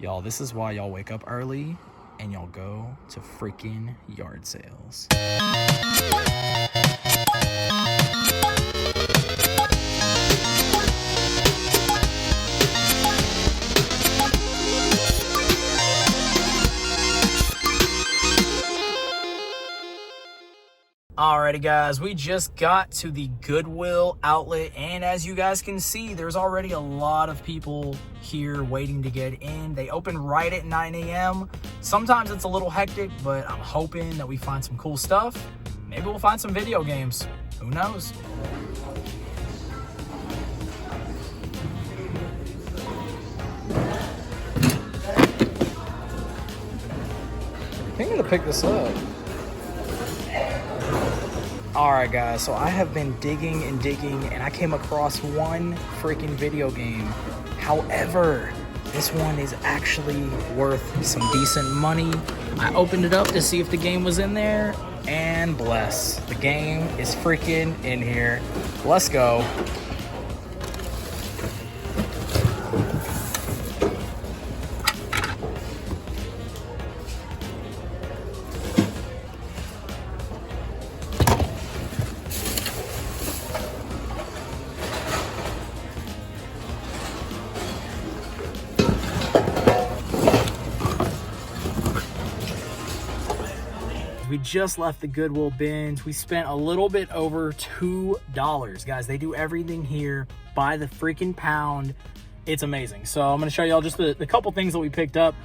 Y'all, this is why y'all wake up early and y'all go to freaking yard sales. Alrighty guys, we just got to the Goodwill outlet, and as you guys can see, there's already a lot of people here waiting to get in. They open right at 9 a.m. Sometimes it's a little hectic, but I'm hoping that we find some cool stuff. Maybe we'll find some video games. Who knows? I think I'm gonna pick this up. Alright guys, so I have been digging and digging and I came across one freaking video game. However, this one is actually worth some decent money. I opened it up to see if the game was in there, and bless, the game is freaking in here. Let's go. We just left the Goodwill bins. We spent a little bit over $2. Guys, they do everything here by the freaking pound. It's amazing. So I'm gonna show y'all just the couple things that we picked up.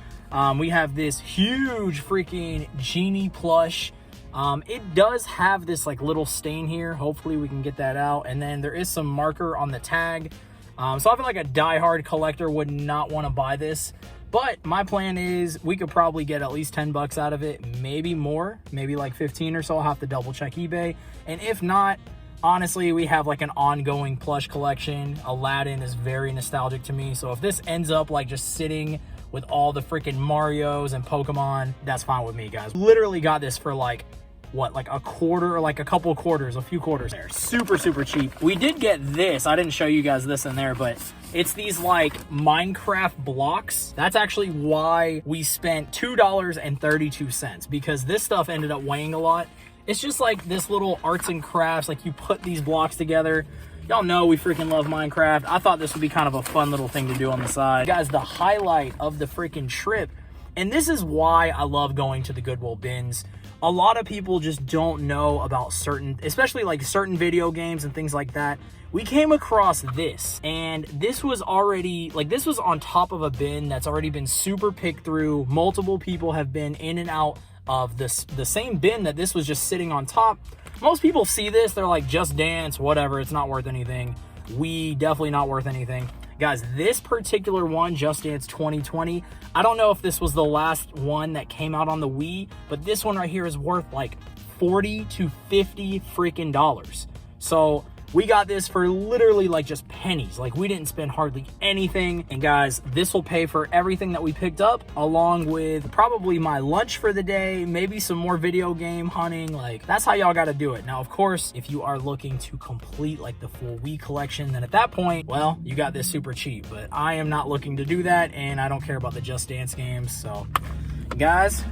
We have this huge freaking genie plush. It does have this like little stain here. Hopefully we can get that out. And then there is some marker on the tag. So I feel like a diehard collector would not want to buy this. But my plan is we could probably get at least 10 bucks out of it, maybe more, maybe like 15 or so. I'll have to double check eBay. And if not, honestly, we have like an ongoing plush collection. Aladdin is very nostalgic to me. So if this ends up like just sitting with all the freaking Marios and Pokemon, that's fine with me, guys. Literally got this for like, what, like a quarter or like a couple quarters, a few quarters there. Super, super cheap. We did get this. I didn't show you guys this in there, but it's these like Minecraft blocks. That's actually why we spent $2.32, because this stuff ended up weighing a lot. It's just like this little arts and crafts, like you put these blocks together. Y'all know we freaking love Minecraft. I thought this would be kind of a fun little thing to do on the side. Guys, the highlight of the freaking trip, and this is why I love going to the Goodwill bins. A lot of people just don't know about certain, especially like certain video games and things like that. We came across this, and this was already, like, this was on top of a bin that's already been super picked through. Multiple people have been in and out of the same bin that this was just sitting on top. Most people see this, they're like, Just Dance, whatever, it's not worth anything. We definitely not worth anything. Guys, this particular one, Just Dance 2020, I don't know if this was the last one that came out on the Wii, but this one right here is worth like 40 to 50 freaking dollars. So we got this for literally like just pennies. Like, we didn't spend hardly anything. And guys, this will pay for everything that we picked up, along with probably my lunch for the day, maybe some more video game hunting. Like, that's how y'all got to do it. Now, of course, if you are looking to complete like the full Wii collection, then at that point, well, you got this super cheap. But I am not looking to do that, and I don't care about the Just Dance games. So guys,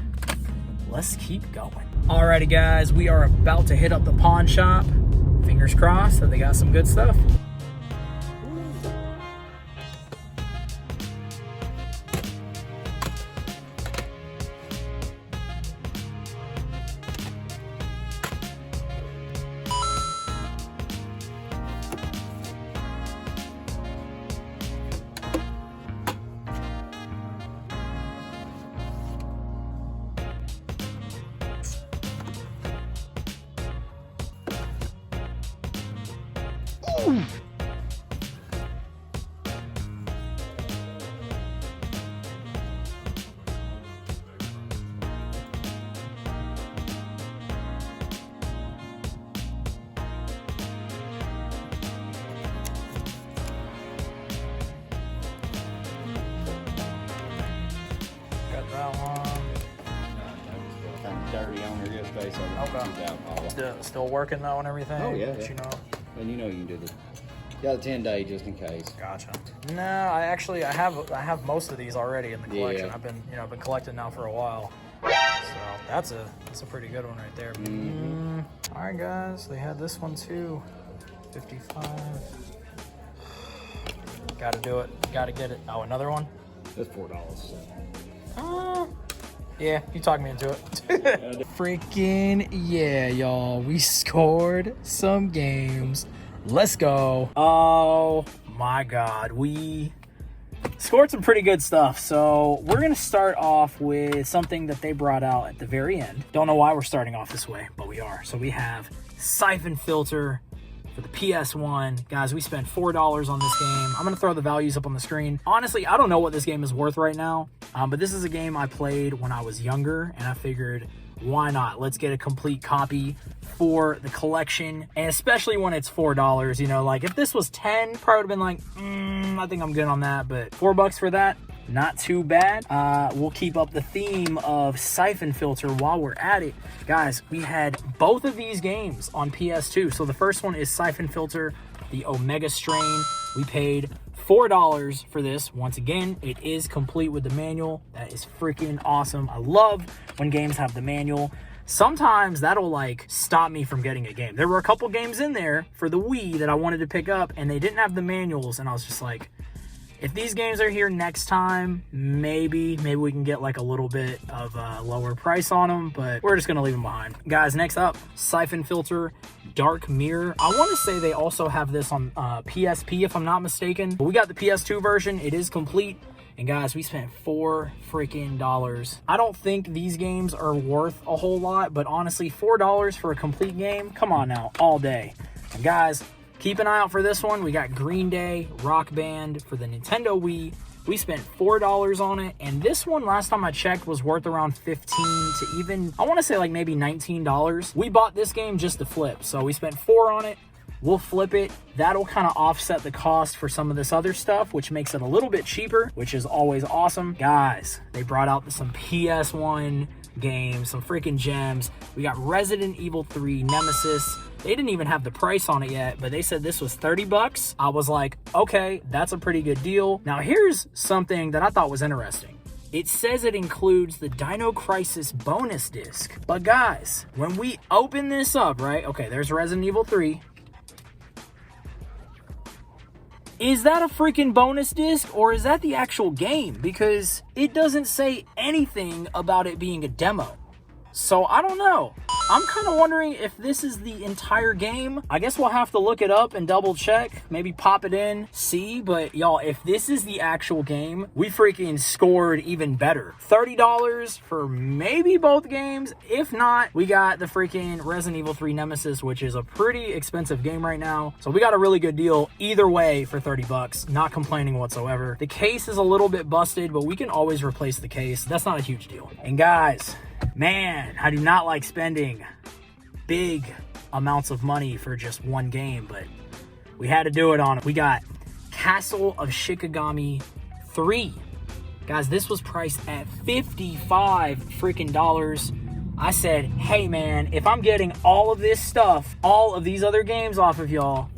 let's keep going. Alrighty guys, we are about to hit up the pawn shop. Fingers crossed that they got some good stuff. Ooh. Got that one. Kind of dirty on your face. Okay. Still working though and everything? Oh yeah. You know. And you know you can do Got a 10-day just in case. Gotcha. No, I have most of these already in the collection. Yeah. I've been collecting now for a while. So that's a pretty good one right there. All right, guys, they had this one too. 55. Got to do it. Got to get it. Oh, another one. That's $4. Yeah, you talked me into it. Freaking yeah, y'all. We scored some games. Let's go. Oh my God. We scored some pretty good stuff. So we're going to start off with something that they brought out at the very end. Don't know why we're starting off this way, but we are. So we have Siphon Filter for the PS1. Guys, we spent $4 on this game. I'm going to throw the values up on the screen. Honestly, I don't know what this game is worth right now, but this is a game I played when I was younger, and I figured, why not? Let's get a complete copy for the collection, and especially when it's $4. You know, like if this was 10, probably would have been like, I think I'm good on that, but $4 for that, not too bad. We'll keep up the theme of Siphon Filter while we're at it. Guys, we had both of these games on PS2. So the first one is Siphon Filter, the Omega Strain. We paid $4 for this. Once again, it is complete with the manual. That is freaking awesome. I love when games have the manual. Sometimes that'll like stop me from getting a game. There were a couple games in there for the Wii that I wanted to pick up and they didn't have the manuals, and I was just like, if these games are here next time, maybe we can get like a little bit of a lower price on them, but we're just going to leave them behind. Guys, next up, Siphon Filter Dark Mirror. I want to say they also have this on PSP if I'm not mistaken, but we got the PS2 version. It is complete. And guys, we spent $4 freaking dollars. I don't think these games are worth a whole lot, but honestly, $4 for a complete game, come on now, all day. And guys, keep an eye out for this one. We got Green Day, Rock Band for the Nintendo Wii. We spent $4 on it, and this one, last time I checked, was worth around $15 to even, I want to say like maybe $19. We bought this game just to flip, so we spent $4 on it. We'll flip it. That'll kind of offset the cost for some of this other stuff, which makes it a little bit cheaper, which is always awesome. Guys, they brought out some PS1 games, some freaking gems. We got Resident Evil 3 Nemesis. They didn't even have the price on it yet, but they said this was $30. I was like, okay, that's a pretty good deal. Now here's something that I thought was interesting. It says it includes the Dino Crisis bonus disc. But guys, when we open this up, right? Okay, there's Resident Evil 3. Is that a freaking bonus disc or is that the actual game? Because it doesn't say anything about it being a demo. So I don't know. I'm kind of wondering if this is the entire game. I guess we'll have to look it up and double check. Maybe pop it in, see. But y'all, if this is the actual game, we freaking scored even better. $30 for maybe both games. If not, we got the freaking Resident Evil 3 Nemesis, which is a pretty expensive game right now. So we got a really good deal either way for $30. Not complaining whatsoever. The case is a little bit busted, but we can always replace the case. That's not a huge deal. And guys, man, I do not like spending big amounts of money for just one game, but we had to do it on it. We got Castle of Shikigami 3. Guys, this was priced at $55 freaking dollars. I said, hey man, if I'm getting all of this stuff, all of these other games off of y'all,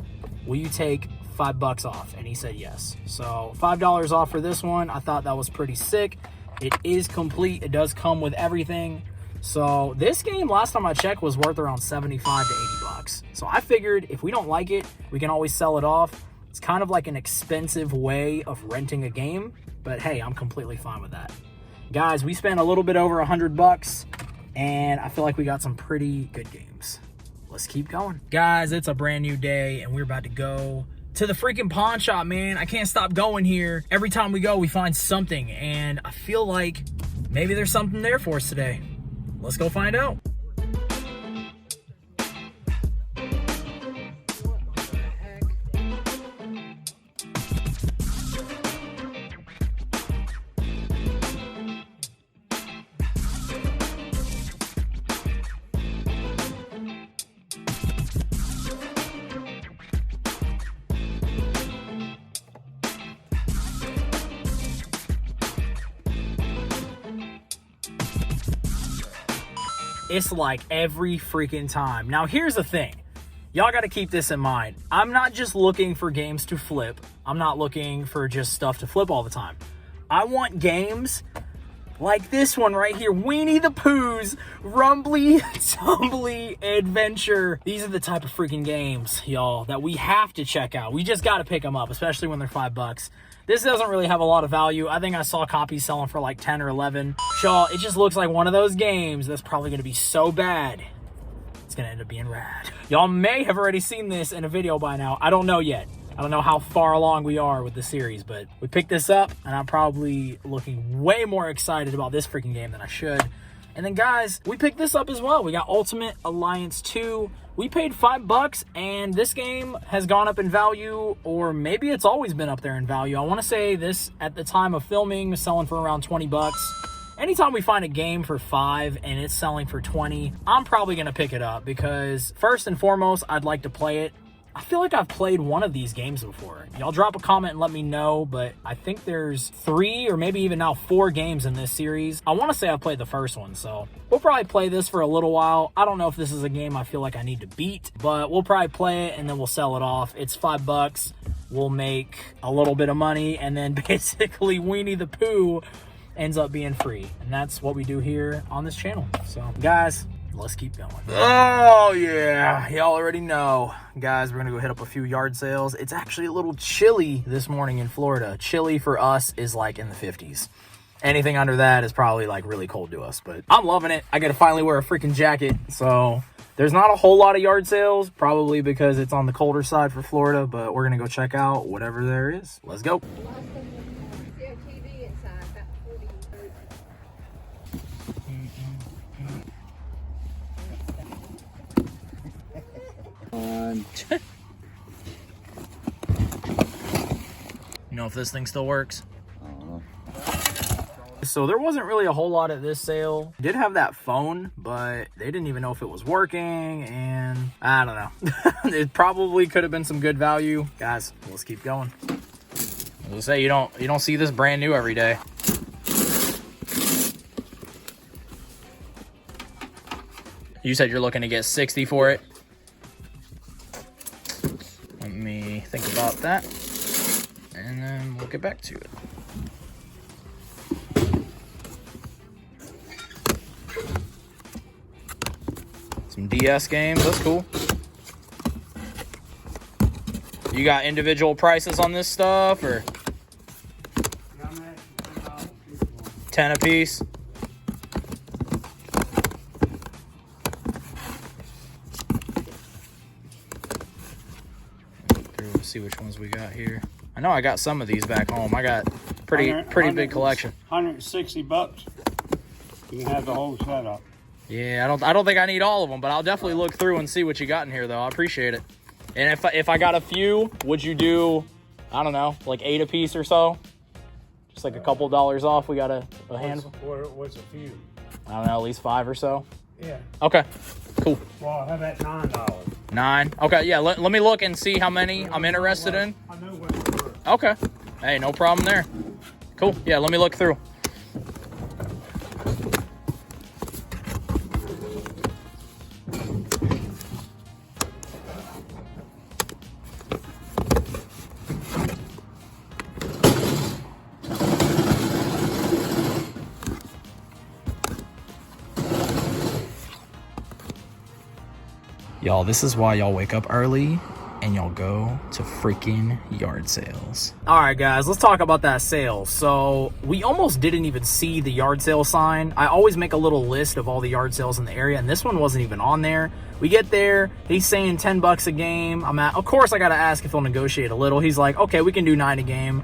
will you take $5 off? And he said yes. So $5 off for this one. I thought that was pretty sick. It is complete. It does come with everything. So this game, last time I checked, was worth around $75 to $80. So I figured if we don't like it, we can always sell it off. It's kind of like an expensive way of renting a game, but hey, I'm completely fine with that. Guys, we spent a little bit over $100, and I feel like we got some pretty good games. Let's keep going. Guys, it's a brand new day, and we're about to go to the freaking pawn shop, man. I can't stop going here. Every time we go, we find something, and I feel like maybe there's something there for us today. Let's go find out. It's like every freaking time. Now, here's the thing. y'all got to keep this in mind. I'm not just looking for games to flip. I'm not looking for just stuff to flip all the time. I want games like this one right here, Weenie the Pooh's Rumbly Tumbly Adventure. These are the type of freaking games, y'all, that we have to check out. We just got to pick them up, especially when they're $5. This doesn't really have a lot of value. I think I saw copies selling for like 10 or 11. Y'all, it just looks like one of those games that's probably going to be so bad, it's going to end up being rad. Y'all may have already seen this in a video by now. I don't know yet. I don't know how far along we are with the series, but we picked this up, and I'm probably looking way more excited about this freaking game than I should. And then, guys, we picked this up as well. We got Ultimate Alliance 2. We paid $5, and this game has gone up in value, or maybe it's always been up there in value. I want to say this, at the time of filming, was selling for around $20. Anytime we find a game for $5 and it's selling for $20, I'm probably going to pick it up because, first and foremost, I'd like to play it. I feel like I've played one of these games before. Y'all drop a comment and let me know, but I think there's 3 or maybe even now 4 games in this series. I want to say I played the first one, so we'll probably play this for a little while. I don't know if this is a game I feel like I need to beat, but we'll probably play it and then we'll sell it off. It's $5. We'll make a little bit of money, and then basically Weenie the Pooh ends up being free. And that's what we do here on this channel. So, guys, let's keep going. Oh, yeah. Y'all already know. Guys, we're going to go hit up a few yard sales. It's actually a little chilly this morning in Florida. Chilly for us is like in the 50s. Anything under that is probably like really cold to us. But I'm loving it. I got to finally wear a freaking jacket. So there's not a whole lot of yard sales, probably because it's on the colder side for Florida. But we're going to go check out whatever there is. Let's go. You know if this thing still works? I don't know. So there wasn't really a whole lot at this sale. Did have that phone, but they didn't even know if it was working, and I don't know. It probably could have been some good value. Guys, let's keep going. As I say, you don't see this brand new every day. You said you're looking to get 60 for it. Let me think about that, and then we'll get back to it. Some DS games, that's cool. You got individual prices on this stuff, or 10 a piece? See which ones we got here. I know I got some of these back home. I got pretty big collection. $160. You can have the whole setup. Yeah, I don't think I need all of them, but I'll definitely look through and see what you got in here, though. I appreciate it. And if I got a few, would you do, I don't know, like 8 a piece or so? Just like a couple dollars off. We got a handful. What's a few? I don't know, at least 5 or so. Yeah. Okay, cool. Well, how about $9? 9. Okay, yeah. Let me look and see how many I'm interested in. I know what it's worth. Okay. Hey, no problem there. Cool. Yeah, let me look through. Y'all, this is why y'all wake up early and y'all go to freaking yard sales. All right, guys, let's talk about that sale. So we almost didn't even see the yard sale sign. I always make a little list of all the yard sales in the area, and this one wasn't even on there. We get there, he's saying $10 a game. Of course, I got to ask if he'll negotiate a little. He's like, okay, we can do 9 a game.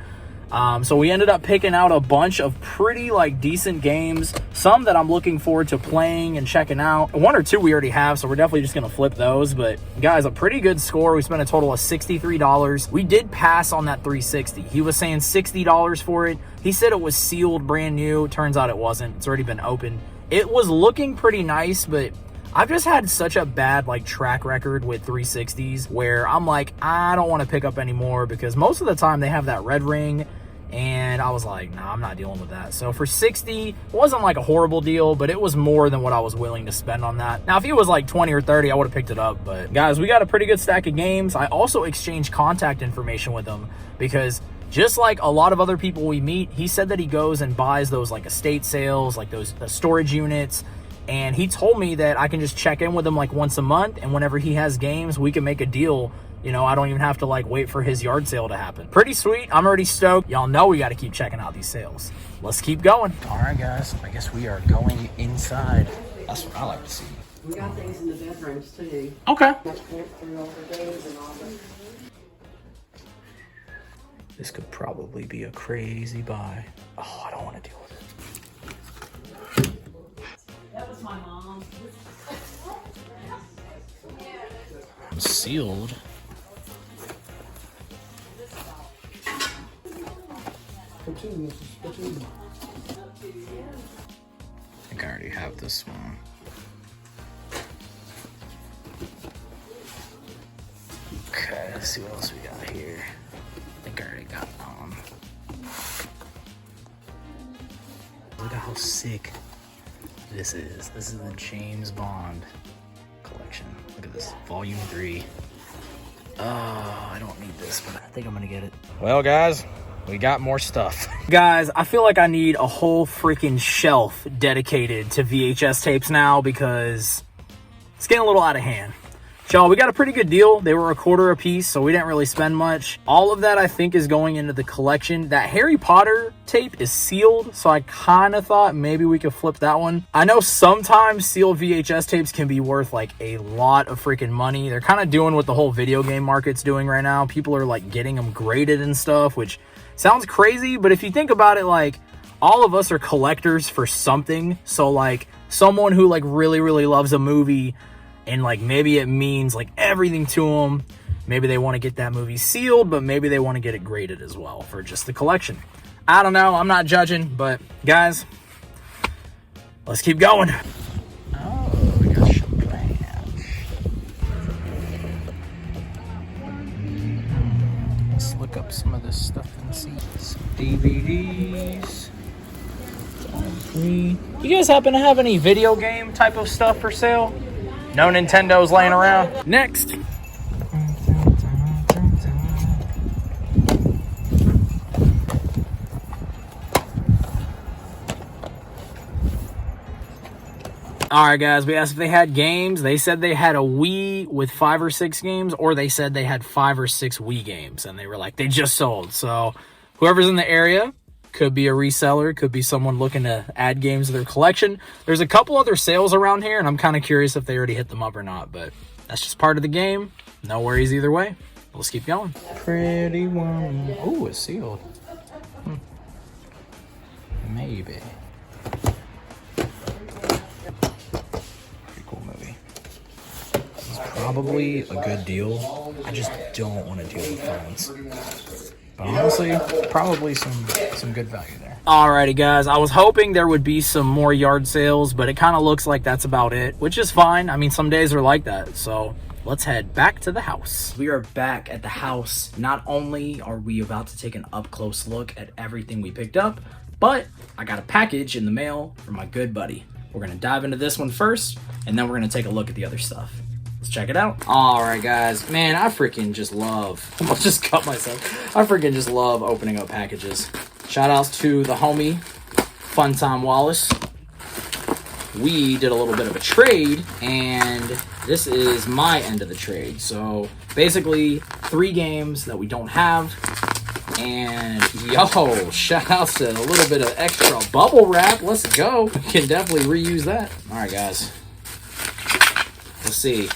So we ended up picking out a bunch of pretty decent games, some that I'm looking forward to playing and checking out. 1 or 2 we already have, so we're definitely just gonna flip those. But guys, a pretty good score. We spent a total of $63. We did pass on that 360. He was saying $60 for it. He said it was sealed brand new. Turns out it wasn't. It's already been opened. It was looking pretty nice, but I've just had such a bad track record with 360s where I'm like, I don't want to pick up anymore because most of the time they have that red ring. And I was like, nah, I'm not dealing with that. So for 60, it wasn't like a horrible deal, but it was more than what I was willing to spend on that. Now, if it was like 20 or 30, I would have picked it up. But guys, we got a pretty good stack of games. I also exchanged contact information with him because just like a lot of other people we meet, he said that he goes and buys those like estate sales, like those storage units. And he told me that I can just check in with him like once a month. And whenever he has games, we can make a deal. You know, I don't even have to like wait for his yard sale to happen. Pretty sweet. I'm already stoked. Y'all know we got to keep checking out these sales. Let's keep going. All right, guys. I guess we are going inside. That's what I like to see. We got things in the bedrooms too. Okay. Through all the days and all the... This could probably be a crazy buy. Oh, I don't want to deal with it. That was my mom. Sealed. I think I already have this one. Okay, let's see what else we got here. I think I already got one. Look at how sick this is. This is the James Bond collection. Look at this, volume 3. Oh, I don't need this, but I think I'm gonna get it. Well, guys, we got more stuff. Guys, I feel like I need a whole freaking shelf dedicated to VHS tapes now because it's getting a little out of hand. Y'all, we got a pretty good deal. They were $1.25 a piece, so we didn't really spend much. All of that, I think, is going into the collection. That Harry Potter tape is sealed, so I kind of thought maybe we could flip that one. I know sometimes sealed VHS tapes can be worth like a lot of freaking money. They're kind of doing what the whole video game market's doing right now. People are like getting them graded and stuff, which sounds crazy, but if you think about it, like all of us are collectors for something. So like someone who like really, really loves a movie and like maybe it means like everything to them. Maybe they want to get that movie sealed, but maybe they want to get it graded as well for just the collection. I don't know. I'm not judging, but guys, let's keep going. Oh, we got champagne. Let's look up some of this stuff and see. Some DVDs. You guys happen to have any video game type of stuff for sale? No Nintendos laying around. Next. All right, guys, we asked if they had games. They said they had a Wii with 5 or 6 games, or they said they had 5 or 6 Wii games, and they were like, they just sold. So whoever's in the area, could be a reseller, could be someone looking to add games to their collection. There's a couple other sales around here, and I'm kind of curious if they already hit them up or not, but that's just part of the game. No worries either way. Let's keep going. Pretty Woman. Oh, it's sealed. Maybe. Pretty cool movie. This is probably a good deal. I just don't want to deal with phones. But honestly, probably some good value there. Alrighty, guys. I was hoping there would be some more yard sales, but it kind of looks like that's about it, which is fine. I mean, some days are like that. So let's head back to the house. We are back at the house. Not only are we about to take an up-close look at everything we picked up, but I got a package in the mail from my good buddy. We're going to dive into this one first, and then we're going to take a look at the other stuff. Let's check it out. All right, guys. Man, I freaking just love, I'll just cut myself. I freaking just love opening up packages. Shout outs to the homie, Fun Time Wallace. We did a little bit of a trade, and this is my end of the trade. So basically 3 games that we don't have. And yo, shout outs to a little bit of extra bubble wrap. Let's go. We can definitely reuse that. All right, guys. Let's see.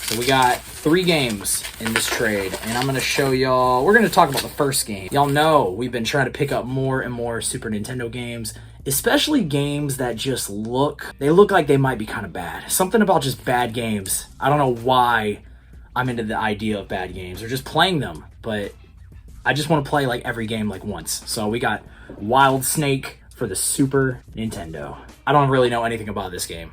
So we got 3 games in this trade, and I'm going to show y'all. We're going to talk about the first game. Y'all know we've been trying to pick up more and more Super Nintendo games, especially games that just look like they might be kind of bad. Something about just bad games. I don't know why I'm into the idea of bad games or just playing them, but I just want to play like every game like once. So we got Wild Snake for the Super Nintendo. I don't really know anything about this game.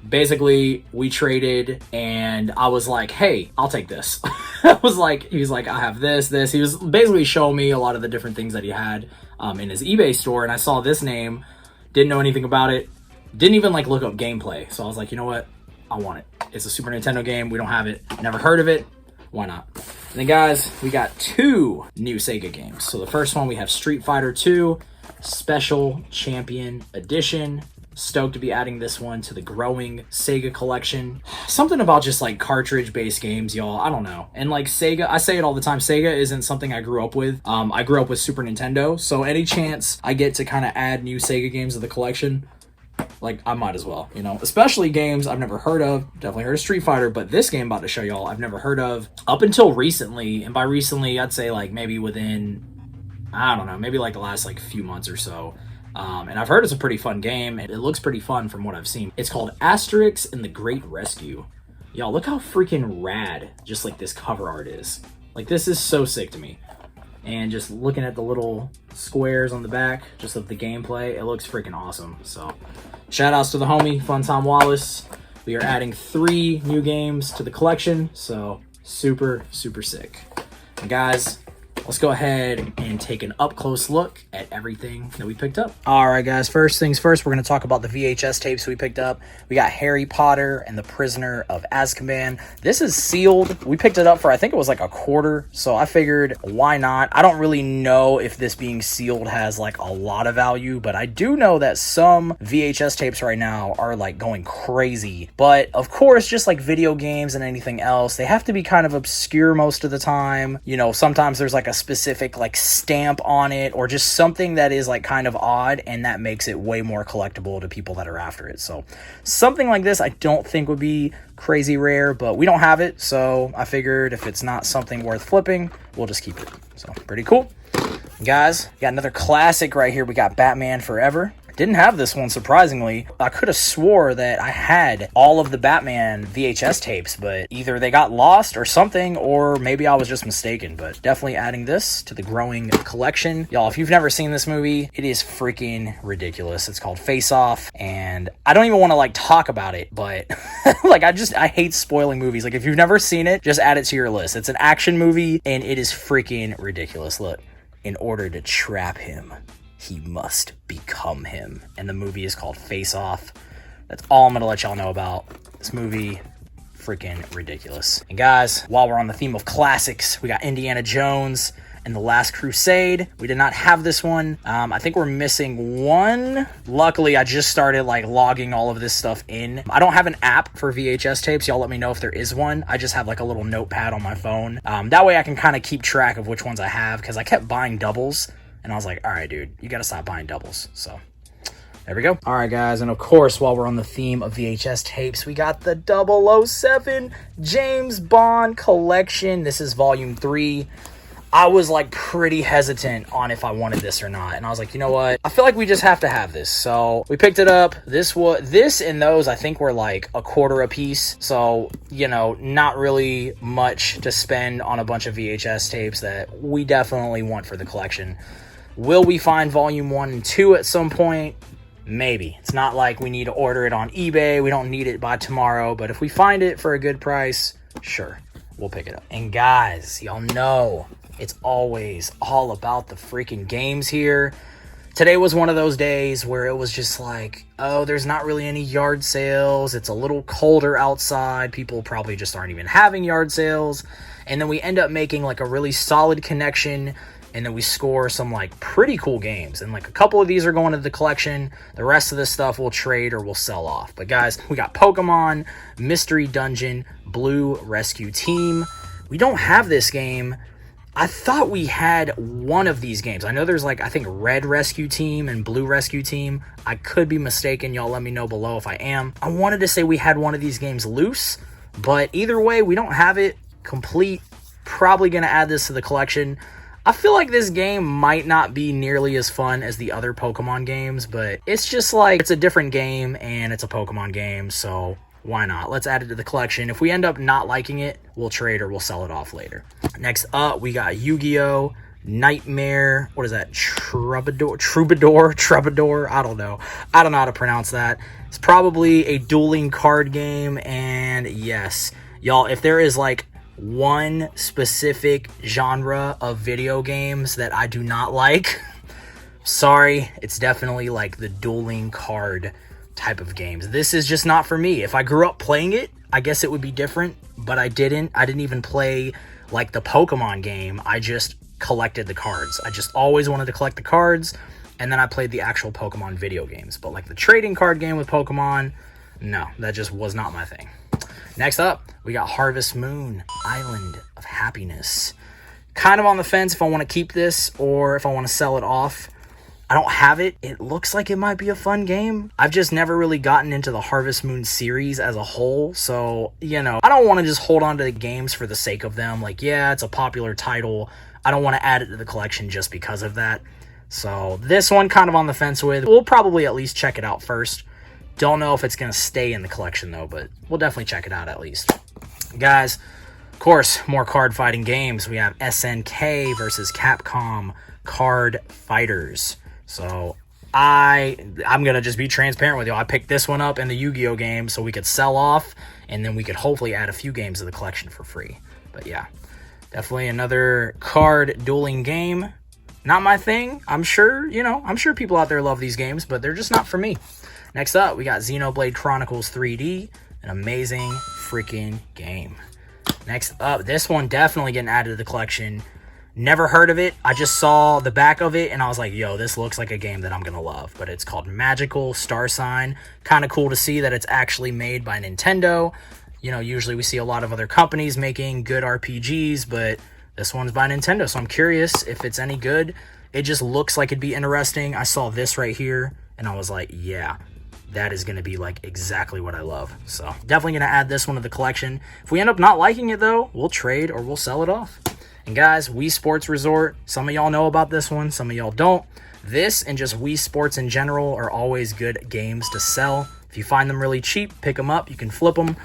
Basically, we traded, and I was like, hey, I'll take this. I was like, he was like, I have this. He was basically showing me a lot of the different things that he had in his eBay store. And I saw this name, didn't know anything about it, didn't even like look up gameplay. So I was like, you know what? I want it. It's a Super Nintendo game. We don't have it. Never heard of it. Why not? And then guys, we got 2 new Sega games. So the first one, we have Street Fighter 2 Special Champion Edition. Stoked to be adding this one to the growing Sega collection. Something about just like cartridge-based games, y'all. I don't know. And like Sega, I say it all the time, Sega isn't something I grew up with. I grew up with Super Nintendo, so any chance I get to kind of add new Sega games to the collection, like I might as well, you know, especially games I've never heard of. Definitely heard of Street Fighter, but this game I'm about to show y'all I've never heard of up until recently. And by recently, I'd say like maybe within, I don't know, maybe like the last like few months or so. And I've heard it's a pretty fun game, and it looks pretty fun from what I've seen. It's called Asterix and the Great Rescue. Y'all, look how freaking rad just like this cover art is. Like, this is so sick to me. And just looking at the little squares on the back, just of the gameplay, it looks freaking awesome. So, shout outs to the homie, Funtime Wallace. We are adding 3 new games to the collection, so super, super sick. And guys, let's go ahead and take an up-close look at everything that we picked up. All right, guys, first things first, we're going to talk about the VHS tapes we picked up. We got Harry Potter and the Prisoner of Azkaban. This is sealed. We picked it up for, I think it was like a quarter, so I figured, why not? I don't really know if this being sealed has like a lot of value, but I do know that some VHS tapes right now are like going crazy. But of course, just like video games and anything else, they have to be kind of obscure most of the time. You know, sometimes there's like a specific like stamp on it or just something that is like kind of odd, and that makes it way more collectible to people that are after it. So something like this I don't think would be crazy rare, but we don't have it, so I figured if it's not something worth flipping, we'll just keep it. So pretty cool. Guys, we got another classic right here. We got Batman Forever. Didn't have this one, surprisingly. I could have swore that I had all of the Batman VHS tapes, but either they got lost or something, or maybe I was just mistaken. But definitely adding this to the growing collection. Y'all, if you've never seen this movie, it is freaking ridiculous. It's called Face Off, and I don't even want to like talk about it, but like I hate spoiling movies. Like, if you've never seen it, just add it to your list. It's an action movie, and it is freaking ridiculous. Look, in order to trap him, he must become him. And the movie is called Face Off. That's all I'm gonna let y'all know about this movie. Freaking ridiculous. And guys, while we're on the theme of classics, we got Indiana Jones and the Last Crusade. We did not have this one. I think we're missing one. Luckily, I just started like logging all of this stuff in. I don't have an app for VHS tapes. Y'all let me know if there is one. I just have like a little notepad on my phone. That way I can kind of keep track of which ones I have, because I kept buying doubles. And I was like, all right, dude, you got to stop buying doubles. So there we go. All right, guys. And of course, while we're on the theme of VHS tapes, we got the 007 James Bond collection. This is volume 3. I was like pretty hesitant on if I wanted this or not. And I was like, you know what? I feel like we just have to have this. So we picked it up. This and those, I think, were like a quarter a piece. So, you know, not really much to spend on a bunch of VHS tapes that we definitely want for the collection. Will we find volume 1 and 2 at some point? Maybe. It's not like we need to order it on eBay. We don't need it by tomorrow. But if we find it for a good price, sure, we'll pick it up. And guys, y'all know it's always all about the freaking games here. Today was one of those days where it was just like, oh, there's not really any yard sales. It's a little colder outside. People probably just aren't even having yard sales. And then we end up making like a really solid connection, and then we score some like pretty cool games. And like a couple of these are going to the collection. The rest of this stuff we'll trade or we'll sell off. But guys, we got Pokemon Mystery Dungeon Blue Rescue Team. We don't have this game. I thought we had one of these games. I know there's like, I think, Red Rescue Team and Blue Rescue Team. I could be mistaken. Y'all let me know below if I am. I wanted to say we had one of these games loose, but either way, we don't have it complete. Probably going to add this to the collection. I feel like this game might not be nearly as fun as the other Pokemon games, but it's just like, it's a different game and it's a Pokemon game, so why not? Let's add it to the collection. If we end up not liking it, we'll trade or we'll sell it off later. Next up, we got Yu-Gi-Oh! Nightmare. What is that? Troubadour? I don't know how to pronounce that. It's probably a dueling card game, and yes, y'all, if there is like one specific genre of video games that I do not like. Sorry, it's definitely like the dueling card type of games. This is just not for me. If I grew up playing it, I guess it would be different, but I didn't even play like the Pokemon game. I just collected the cards. I just always wanted to collect the cards, and then I played the actual Pokemon video games. But like the trading card game with Pokemon, no, that just was not my thing. Next up, we got Harvest Moon, Island of Happiness. Kind of on the fence if I want to keep this or if I want to sell it off. I don't have it. It looks like it might be a fun game. I've just never really gotten into the Harvest Moon series as a whole. So, you know, I don't want to just hold on to the games for the sake of them. Like, yeah, it's a popular title. I don't want to add it to the collection just because of that. So this one kind of on the fence with. We'll probably at least check it out first. Don't know if it's going to stay in the collection though, but we'll definitely check it out at least. Guys, of course, more card fighting games. We have SNK versus Capcom Card Fighters. So I'm going to just be transparent with you. I picked this one up in the Yu-Gi-Oh game so we could sell off, and then we could hopefully add a few games to the collection for free. But yeah, definitely another card dueling game. Not my thing. I'm sure people out there love these games, but they're just not for me. Next up, we got Xenoblade Chronicles 3D, an amazing freaking game. Next up, this one definitely getting added to the collection. Never heard of it. I just saw the back of it and I was like, yo, this looks like a game that I'm going to love. But it's called Magical Star Sign. Kind of cool to see that it's actually made by Nintendo. You know, usually we see a lot of other companies making good RPGs, but this one's by Nintendo. So I'm curious if it's any good. It just looks like it'd be interesting. I saw this right here and I was like, yeah, that is going to be like exactly what I love. So definitely going to add this one to the collection. If we end up not liking it though, we'll trade or we'll sell it off. And guys, Wii Sports Resort, some of y'all know about this one, some of y'all don't. This and just Wii Sports in general are always good games to sell. If you find them really cheap, pick them up, you can flip them.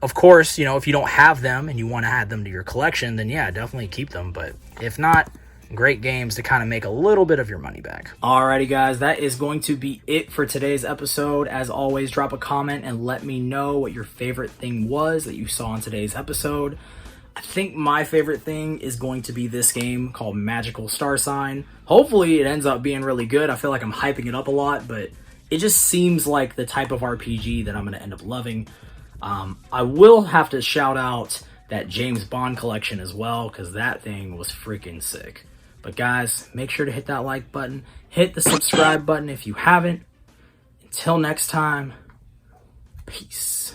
Of course, you know, if you don't have them and you want to add them to your collection, then yeah, definitely keep them. But if not, great games to kind of make a little bit of your money back. Alrighty guys, that is going to be it for today's episode. As always, drop a comment and let me know what your favorite thing was that you saw in today's episode. I think my favorite thing is going to be this game called Magical Star Sign. Hopefully it ends up being really good. I feel like I'm hyping it up a lot, but it just seems like the type of RPG that I'm going to end up loving. I will have to shout out that James Bond collection as well, because that thing was freaking sick. But guys, make sure to hit that like button. Hit the subscribe button if you haven't. Until next time, peace.